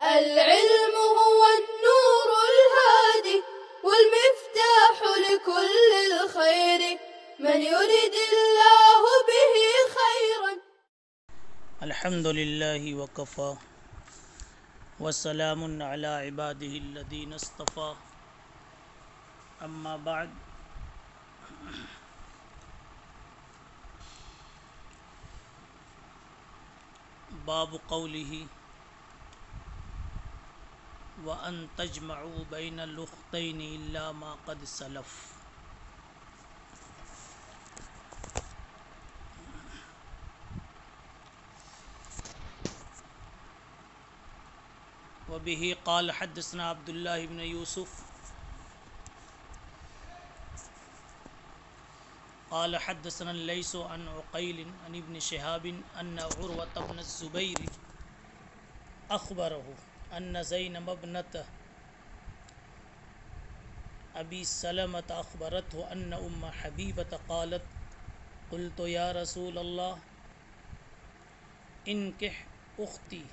العلم هو النور الهادي والمفتاح لكل الخير من يرد الله به خيرا. الحمد لله وكفى وسلام على عباده الذين اصطفى اما بعد. باب قوله وَأَن تَجْمَعُوا بَيْنَ الْأُخْتَيْنِ إِلَّا مَا قَدْ سَلَفَ. وبه قال حدثنا عبد الله بن يوسف قال حدثنا الليث عن عقيل عن ابن شهاب أن عروة بن الزبير أخبره أن زينب ابنة أبي سلمة أخبرته أن أم حبيبة قالت قلت يا رسول الله انكح أختي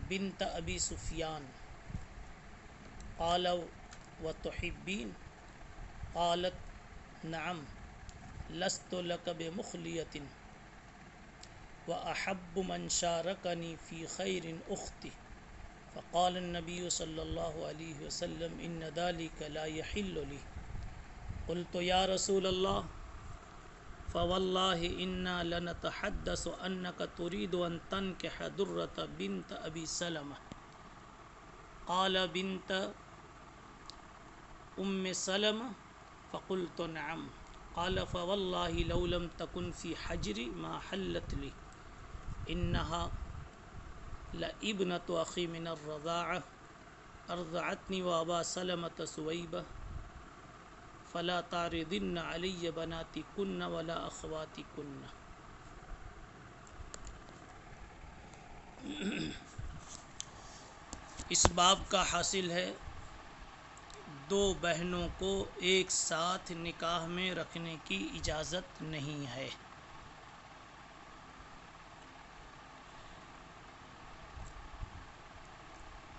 بنت أبي سفيان قال وتحبين؟ قالت نعم لست لك بمخلية وأحب من شاركني في خير أختي. فقال النبي صلى الله عليه وسلم إن ذلك لا يحل لي. قلت يا رسول الله فوالله إنا لنتحدث أنك تريد أن تنكح درة بنت أبي سلمة. قال بنت أم سلمة؟ فقلت نعم. قال فوالله لو لم تكن في حجري ما حلت لي إنها لابنة أخي من الرضاعة أرضعتني وأبا سلمة سويبة فلا تعرضن علي بناتكن ولا أخواتكن. اس باب کا حاصل ہے دو بہنوں کو ایک ساتھ نکاح میں رکھنے کی اجازت نہیں ہے.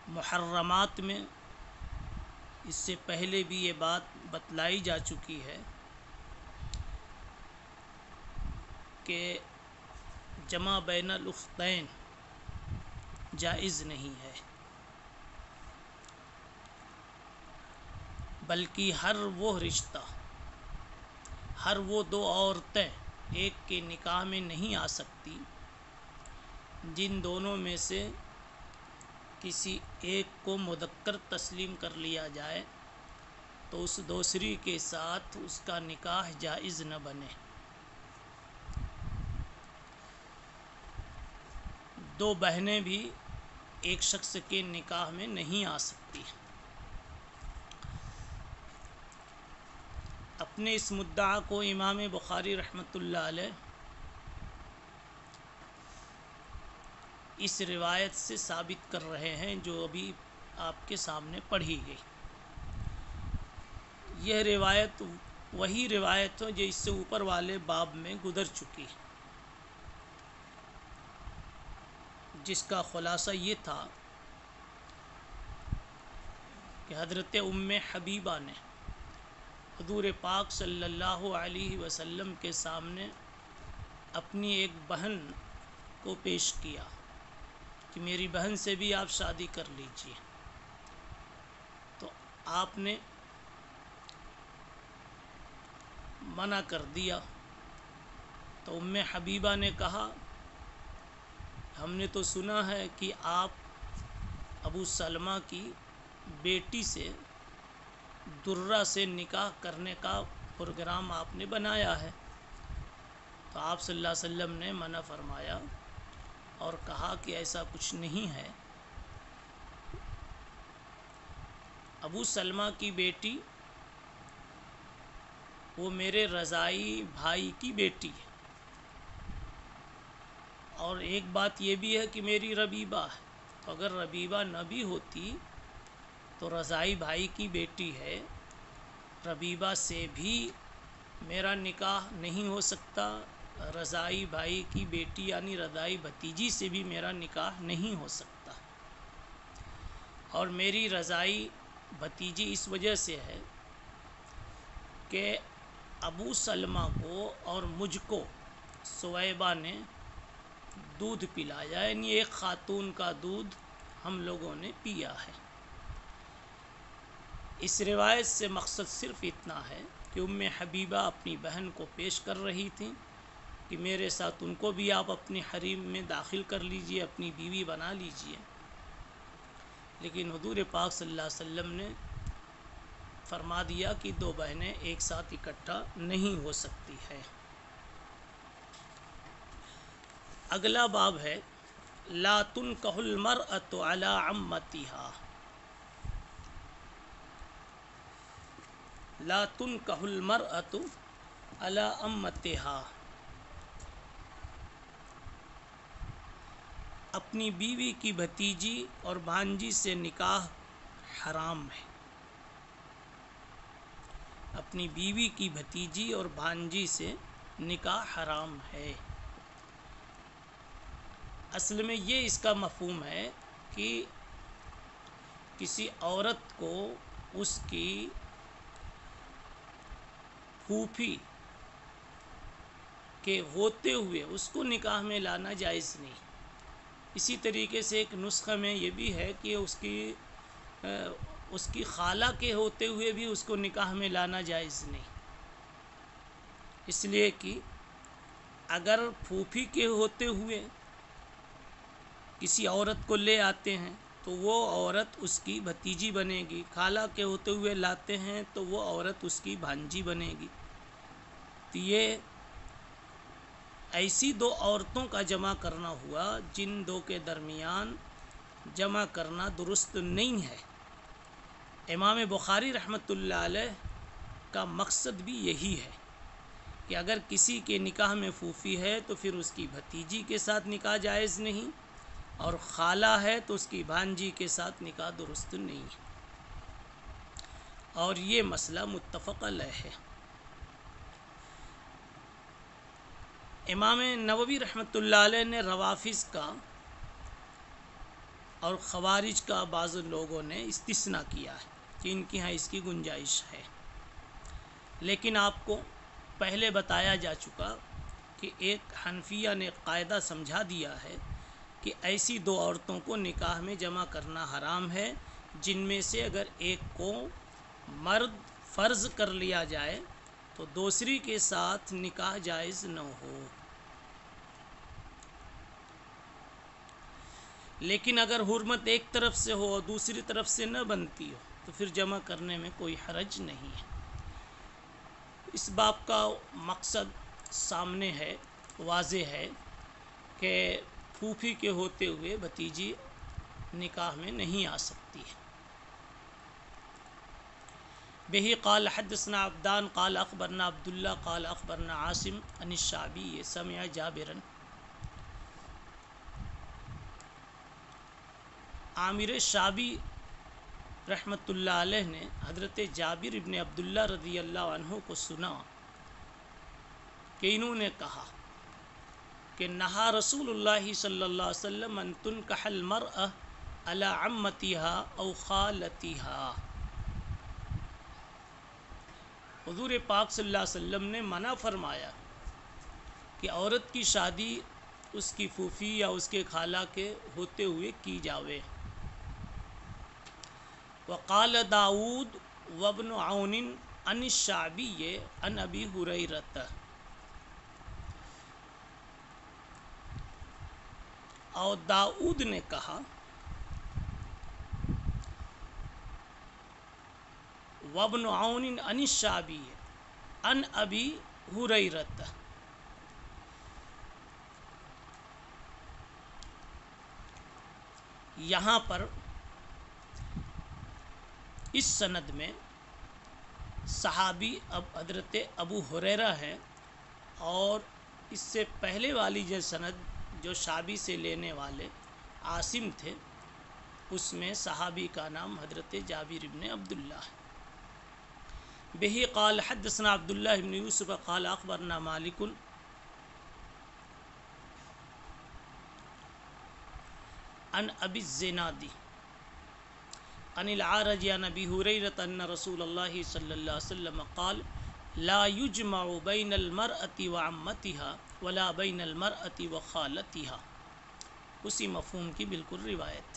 محرمات میں اس سے پہلے بھی یہ بات بتلائی جا چکی ہے کہ جمع بین الاختین جائز نہیں ہے، بلکہ ہر وہ رشتہ، ہر وہ دو عورتیں ایک کے نکاح میں نہیں آ سکتی جن دونوں میں سے کسی ایک کو مذکر تسلیم کر لیا جائے تو اس دوسری کے ساتھ اس کا نکاح جائز نہ بنے. دو بہنیں بھی ایک شخص کے نکاح میں نہیں آ سکتی. اپنے اس مدعا کو امام بخاری رحمۃ اللہ علیہ اس روایت سے ثابت کر رہے ہیں جو ابھی آپ کے سامنے پڑھی گئی. یہ روایت وہی روایت ہے جو اس سے اوپر والے باب میں گزر چکی، جس کا خلاصہ یہ تھا کہ حضرت ام حبیبہ نے حضور پاک صلی اللہ علیہ وسلم کے سامنے اپنی ایک بہن کو پیش کیا کہ میری بہن سے بھی آپ شادی کر لیجئے. تو آپ نے منع کر دیا. تو ام حبیبہ نے کہا ہم نے تو سنا ہے کہ آپ ابو سلمہ کی بیٹی سے درہ سے نکاح کرنے کا پروگرام آپ نے بنایا ہے. تو آپ صلی اللہ علیہ وسلم نے منع فرمایا اور کہا کہ ایسا کچھ نہیں ہے. ابو سلمہ کی بیٹی وہ میرے رضاعی بھائی کی بیٹی ہے، اور ایک بات یہ بھی ہے کہ میری ربیبہ ہے. تو اگر ربیبہ نہ بھی ہوتی تو رضاعی بھائی کی بیٹی ہے، ربیبہ سے بھی میرا نکاح نہیں ہو سکتا رضائی بھائی کی بیٹی یعنی رضائی بھتیجی سے بھی میرا نکاح نہیں ہو سکتا، اور میری رضائی بھتیجی اس وجہ سے ہے کہ ابو سلمہ کو اور مجھ کو سویبہ نے دودھ پلایا، یعنی ایک خاتون کا دودھ ہم لوگوں نے پیا ہے۔ اس روایت سے مقصد صرف اتنا ہے کہ ام حبیبہ اپنی بہن کو پیش کر رہی تھیں کہ میرے ساتھ ان کو بھی آپ اپنی حریم میں داخل کر لیجئے، اپنی بیوی بنا لیجئے، لیکن حضور پاک صلی اللہ علیہ وسلم نے فرما دیا کہ دو بہنیں ایک ساتھ اکٹھا نہیں ہو سکتی ہے۔ اگلا باب ہے لا تنکح المرأة علی عمتها، لا تنکح المرأة علی عمتها، اپنی بیوی کی بھتیجی اور بھانجی سے نکاح حرام ہے، اپنی بیوی کی بھتیجی اور بھانجی سے نکاح حرام ہے۔ اصل میں یہ اس کا مفہوم ہے کہ کسی عورت کو اس کی پھوپھی کے ہوتے ہوئے اس کو نکاح میں لانا جائز نہیں۔ اسی طریقے سے ایک نسخہ میں یہ بھی ہے کہ اس کی خالہ کے ہوتے ہوئے بھی اس کو نکاح میں لانا جائز نہیں، اس لیے کہ اگر پھوپھی کے ہوتے ہوئے کسی عورت کو لے آتے ہیں تو وہ عورت اس کی بھتیجی بنے گی، خالہ کے ہوتے ہوئے لاتے ہیں تو وہ عورت اس کی بھانجی بنے گی۔ تو یہ ایسی دو عورتوں کا جمع کرنا ہوا جن دو کے درمیان جمع کرنا درست نہیں ہے۔ امام بخاری رحمۃ اللہ علیہ کا مقصد بھی یہی ہے کہ اگر کسی کے نکاح میں پھوپھی ہے تو پھر اس کی بھتیجی کے ساتھ نکاح جائز نہیں، اور خالہ ہے تو اس کی بھانجی کے ساتھ نکاح درست نہیں ہے، اور یہ مسئلہ متفق علیہ ہے۔ امام نووی رحمۃ اللہ علیہ نے روافض کا اور خوارج کا بعض لوگوں نے استثناء کیا ہے کہ ان کی ہاں اس کی گنجائش ہے، لیکن آپ کو پہلے بتایا جا چکا کہ ایک حنفیہ نے قاعدہ سمجھا دیا ہے کہ ایسی دو عورتوں کو نکاح میں جمع کرنا حرام ہے جن میں سے اگر ایک کو مرد فرض کر لیا جائے تو دوسری کے ساتھ نکاح جائز نہ ہو، لیکن اگر حرمت ایک طرف سے ہو اور دوسری طرف سے نہ بنتی ہو تو پھر جمع کرنے میں کوئی حرج نہیں ہے۔ اس باب کا مقصد سامنے ہے، واضح ہے کہ پھوپھی کے ہوتے ہوئے بھتیجی نکاح میں نہیں آ سکتی ہے۔ بہی قال حدثنا عبدان قال اخبرنا عبداللہ قال اخبرنا عاصم عن الشعبی سمع جابرا، عامر شعبی رحمۃ اللہ علیہ نے حضرت جابر ابن عبداللہ رضی اللہ عنہ کو سنا کہ انہوں نے کہا کہ نہا رسول اللہ صلی اللہ علیہ وسلم ان تنکح المرأة علی عمتها او خالتها، حضور پاک صلی اللہ علیہ وسلم نے منع فرمایا کہ عورت کی شادی اس کی پھوپھی یا اس کے خالہ کے ہوتے ہوئے کی جاوے۔ وقال داود وابن عون عن الشعبی عن ابی ہریرہ، اور داؤد نے کہا وابن عون عن الشعبی عن ابی ہریرہ، یہاں پر اس سند میں صحابی اب حضرت ابو ہریرہ ہے، اور اس سے پہلے والی جو سند جو شعبی سے لینے والے عاصم تھے اس میں صحابی کا نام حضرت جابر ابن عبداللہ ہے۔ بہی قال حدثنا عبداللہ ابن یوسف قال اخبرنا مالک عن ابی الزنادی عن العارج عن ابی ہریرہ ان رسول اللہ صلی اللہ علیہ وسلم قال لا یجمع بین المرأة وعمتها ولا بین المرأة وخالتها، اسی مفہوم کی بالکل روایت.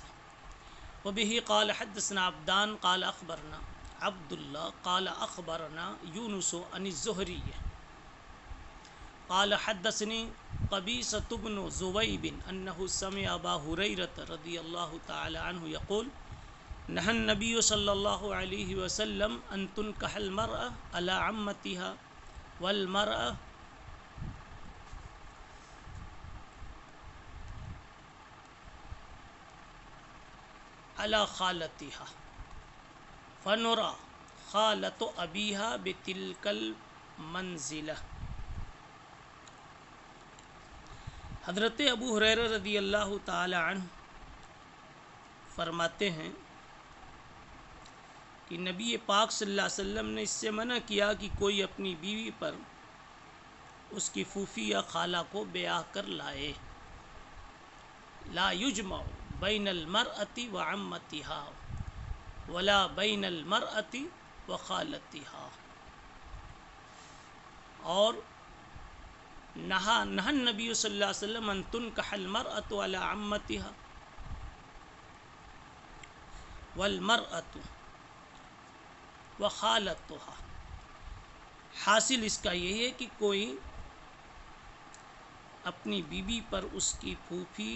وبه قال حدثنا عبدان قال اخبرنا عبد الله قال اخبرنا یونس عن الزہری قال حدثني قبيصة بن زبيب انه سمع ابا هريرة رضي الله تعالى عنه يقول نهى النبي صلى الله عليه وسلم ان تنكح المرأة على عمتها والمرأة على خالتها فنرى خالة أبيها بتلك المنزلة. حضرت ابو ہریرہ رضی اللہ تعالی عنہ فرماتے ہیں کہ نبی پاک صلی اللہ علیہ وسلم نے اس سے منع کیا کہ کوئی اپنی بیوی پر اس کی پھوپھی یا خالہ کو بیاہ کر لائے. لا یجمع بین المرأة وعمتها ولا بین المرأة وخالتها. اور نہا النبی صلی اللہ علیہ وسلم ان تنکح المرأة على عمتها والمرأة وخالتها. حاصل اس کا یہ ہے کہ کوئی اپنی بیوی پر اس کی پھوپھی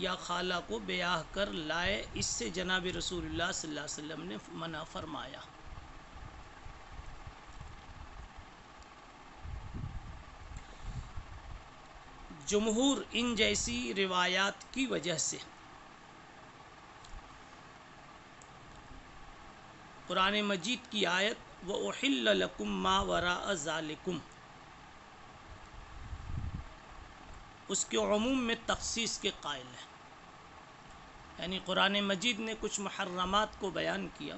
یا خالہ کو بیاہ کر لائے، اس سے جناب رسول اللہ صلی اللہ علیہ وسلم نے منع فرمایا. جمہور ان جیسی روایات کی وجہ سے قرآن مجید کی آیت وَأُحِلَّ لَكُم مَّا وَرَاءَ ذَلِكُم اس کے عموم میں تخصیص کے قائل ہے. یعنی قرآن مجید نے کچھ محرمات کو بیان کیا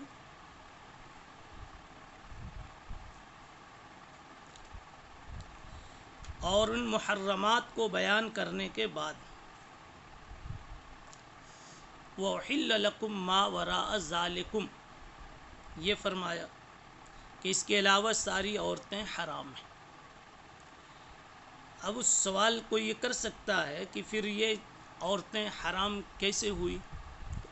اور ان محرمات کو بیان کرنے کے بعد وَأُحِلَّ لَكُم مَّا وَرَاءَ ذَلِكُم یہ فرمایا کہ اس کے علاوہ ساری عورتیں حرام ہیں. اب اس سوال کو یہ کر سکتا ہے کہ پھر یہ عورتیں حرام کیسے ہوئی؟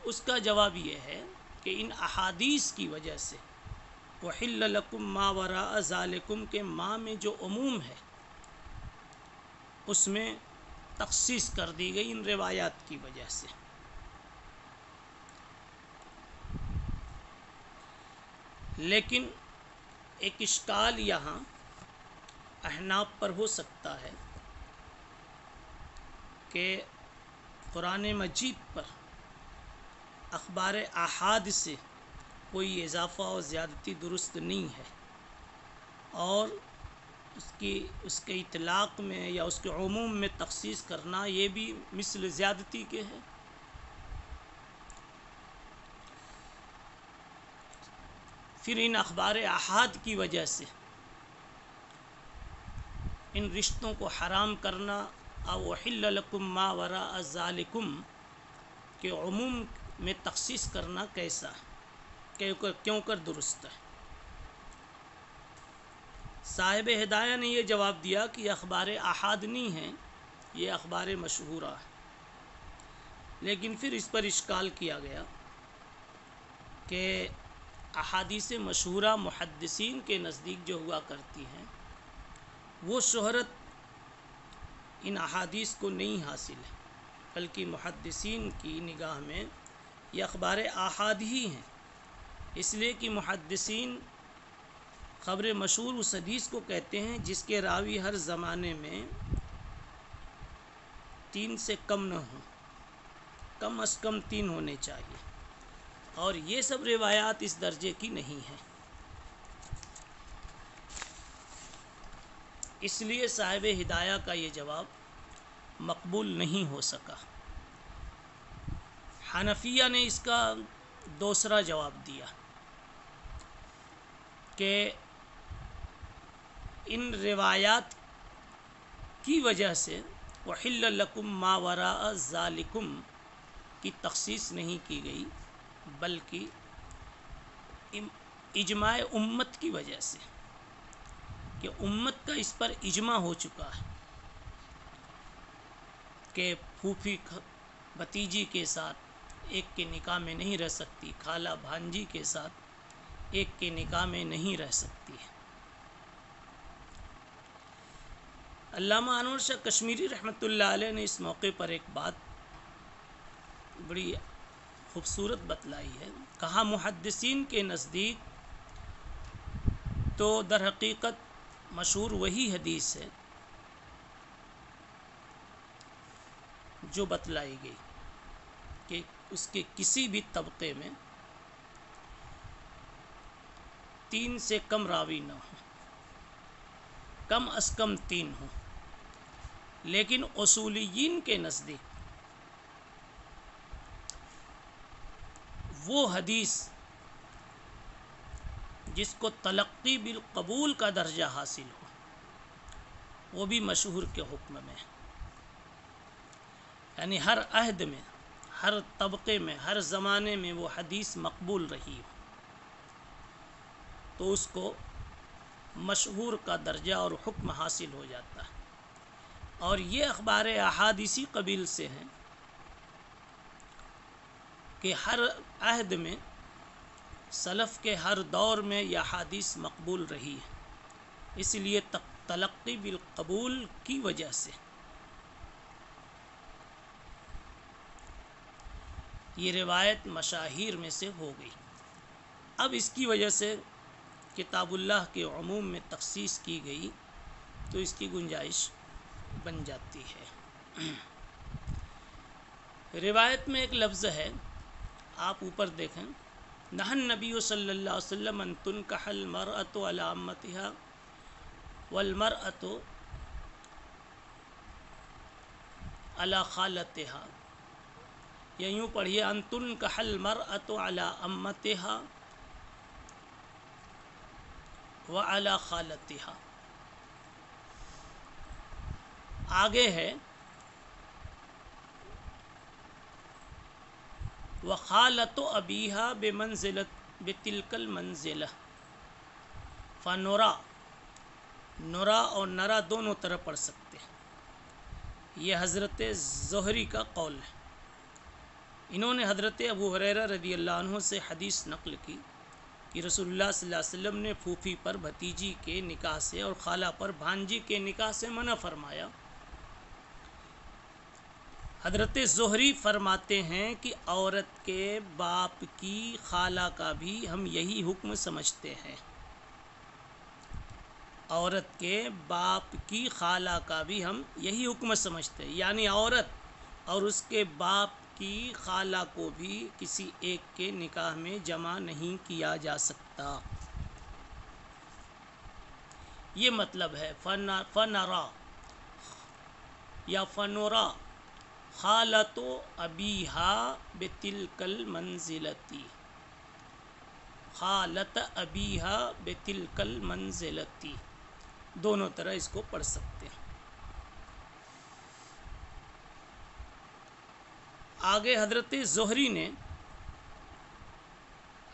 اس کا جواب یہ ہے کہ ان احادیث کی وجہ سے وَحِلَّ لَكُم مَّا وَرَاءَ ذَلِكُم کے ماں میں جو عموم ہے اس میں تخصیص کر دی گئی ان روایات کی وجہ سے. لیکن ایک اشکال یہاں احناف پر ہو سکتا ہے کہ قرآن مجید پر اخبار احاد سے کوئی اضافہ اور زیادتی درست نہیں ہے، اور اس کے اطلاق میں یا اس کے عموم میں تخصیص کرنا یہ بھی مثل زیادتی کے ہے. پھر ان اخبار احاد کی وجہ سے ان رشتوں کو حرام کرنا او وحل لکم ما وراء ذالکم کے عموم میں تخصیص کرنا کیسا کیوں کر درست ہے؟ صاحب ہدایہ نے یہ جواب دیا کہ اخبار احاد نہیں ہیں، یہ اخبار مشہورہ ہے. لیکن پھر اس پر اشکال کیا گیا کہ احادیث مشہورہ محدثین کے نزدیک جو ہوا کرتی ہیں وہ شہرت ان احادیث کو نہیں حاصل ہے، بلکہ محدثین کی نگاہ میں یہ اخبار احاد ہی ہیں. اس لیے کہ محدثین خبر مشہور اس حدیث کو کہتے ہیں جس کے راوی ہر زمانے میں 3 سے کم نہ ہوں، کم از کم 3 ہونے چاہیے، اور یہ سب روایات اس درجے کی نہیں ہیں. اس لیے صاحب ہدایہ کا یہ جواب مقبول نہیں ہو سکا. حنفیہ نے اس کا دوسرا جواب دیا کہ ان روایات کی وجہ سے وحل لکم ما وراء ذالکم کی تخصیص نہیں کی گئی، بلکہ اجماع امت کی وجہ سے، کہ امت کا اس پر اجماع ہو چکا ہے کہ پھوپھی بھتیجی کے ساتھ ایک کے نکاح میں نہیں رہ سکتی، خالہ بھانجی کے ساتھ ایک کے نکاح میں نہیں رہ سکتی ہے۔ علامہ انور شاہ کشمیری رحمۃ اللہ علیہ نے اس موقع پر ایک بات بڑی خوبصورت بتلائی ہے۔ کہا محدثین کے نزدیک تو در حقیقت مشہور وہی حدیث ہے جو بتلائی گئی کہ اس کے کسی بھی طبقے میں 3 سے کم راوی نہ ہوں، کم از کم 3 ہوں، لیکن اصولیین کے نزدیک وہ حدیث جس کو تلقی بالقبول کا درجہ حاصل ہو وہ بھی مشہور کے حکم میں ہے، یعنی ہر عہد میں، ہر طبقے میں، ہر زمانے میں وہ حدیث مقبول رہی ہو تو اس کو مشہور کا درجہ اور حکم حاصل ہو جاتا ہے۔ اور یہ اخبار احاد اسی قبیل سے ہیں کہ ہر عہد میں، سلف کے ہر دور میں یہ حدیث مقبول رہی ہے، اس لیے تلقی بالقبول کی وجہ سے یہ روایت مشاہیر میں سے ہو گئی۔ اب اس کی وجہ سے کتاب اللہ کے عموم میں تخصیص کی گئی تو اس کی گنجائش بن جاتی ہے۔ روایت میں ایک لفظ ہے، آپ اوپر دیکھیں، نہى النبی صلی اللہ علیہ وسلم ان تنکح المرأة علی عمتها والمرأة علی خالتها، یا یوں پڑھیے ان تنکح المرأة علی عمتها وعلی خالتها۔ آگے ہے وخالۃ ابیہا بتلک المنزلہ، فنرا، نرا اور نرا دونوں طرح پڑھ سکتے ہیں، یہ حضرت زہری کا قول ہے۔ انہوں نے حضرت ابو ہریرہ رضی اللہ عنہ سے حدیث نقل کی کہ رسول اللہ صلی اللہ علیہ وسلم نے پھوپھی پر بھتیجی کے نکاح سے اور خالہ پر بھانجی کے نکاح سے منع فرمایا۔ حضرت زہری فرماتے ہیں کہ عورت کے باپ کی خالہ کا بھی ہم یہی حکم سمجھتے ہیں، عورت کے باپ کی خالہ کا بھی ہم یہی حکم سمجھتے ہیں، یعنی عورت اور اس کے باپ کی خالہ کو بھی کسی ایک کے نکاح میں جمع نہیں کیا جا سکتا۔ یہ مطلب ہے فنرا یا فنورا خالۃ ابیہا بتلک المنزلتی، خالۃ ابیہا بتلک المنزلتی، دونوں طرح اس کو پڑھ سکتے ہیں۔ آگے حضرت زہری نے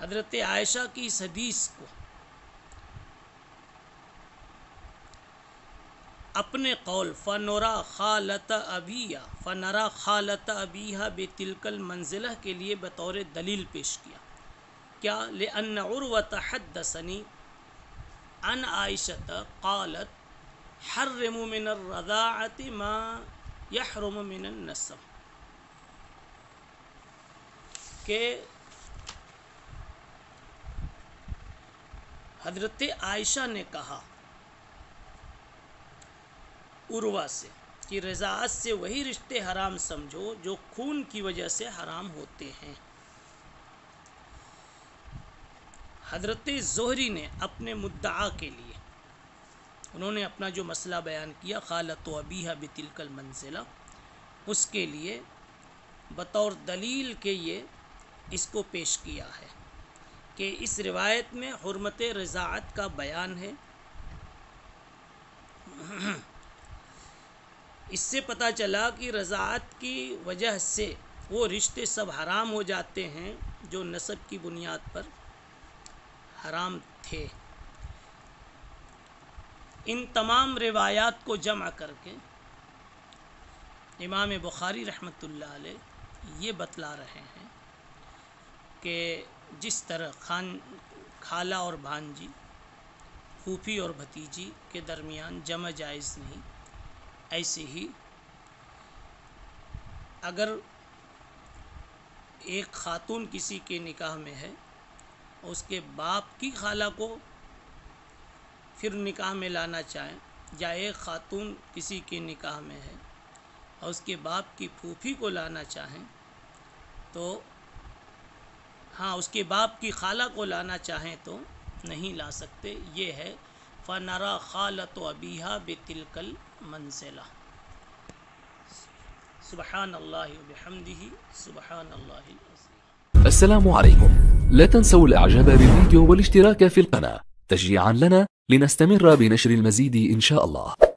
حضرت عائشہ کی اس حدیث کو اپنے قول فنرا خالۃ ابیہا بتلک المنزلہ کے لیے بطور دلیل پیش کیا، کیا لأن عروۃ حدثنی عن عائشہ قالت حرموا من الرضاعۃ ما یحرم من النسب، کہ حضرت عائشہ نے کہا عروہ سے کہ رضاعت سے وہی رشتے حرام سمجھو جو خون کی وجہ سے حرام ہوتے ہیں۔ حضرت زہری نے اپنے مدعا کے لیے، انہوں نے اپنا جو مسئلہ بیان کیا خالۃ ابیہا بتلک المنزلہ، اس کے لیے بطور دلیل کے یہ اس کو پیش کیا ہے کہ اس روایت میں حرمت رضاعت کا بیان ہے۔ اس سے پتہ چلا کہ رضاعت کی وجہ سے وہ رشتے سب حرام ہو جاتے ہیں جو نسب کی بنیاد پر حرام تھے۔ ان تمام روایات کو جمع کر کے امام بخاری رحمۃ اللہ علیہ یہ بتلا رہے ہیں کہ جس طرح خالہ اور بھانجی، پھوپھی اور بھتیجی کے درمیان جمع جائز نہیں، ایسے ہی اگر ایک خاتون کسی کے نکاح میں ہے اور اس کے باپ کی خالہ کو پھر نکاح میں لانا چاہیں، یا ایک خاتون کسی کے نکاح میں ہے اور اس کے باپ کی پھوپھی کو لانا چاہیں تو ہاں اس کے باپ کی خالہ کو لانا چاہیں تو نہیں لا سکتے۔ یہ ہے فَنَرَى خَالَةُ أَبِيهَا بِتِلْكَ الْمَنزِلَةِ۔ سبحان اللہ وبحمدہ سبحان اللہ العظیم۔ السلام عليكم، لا تنسوا الاعجاب بالفيديو والاشتراك في القناة تشجيعا لنا لنستمر بنشر المزيد إن شاء الله.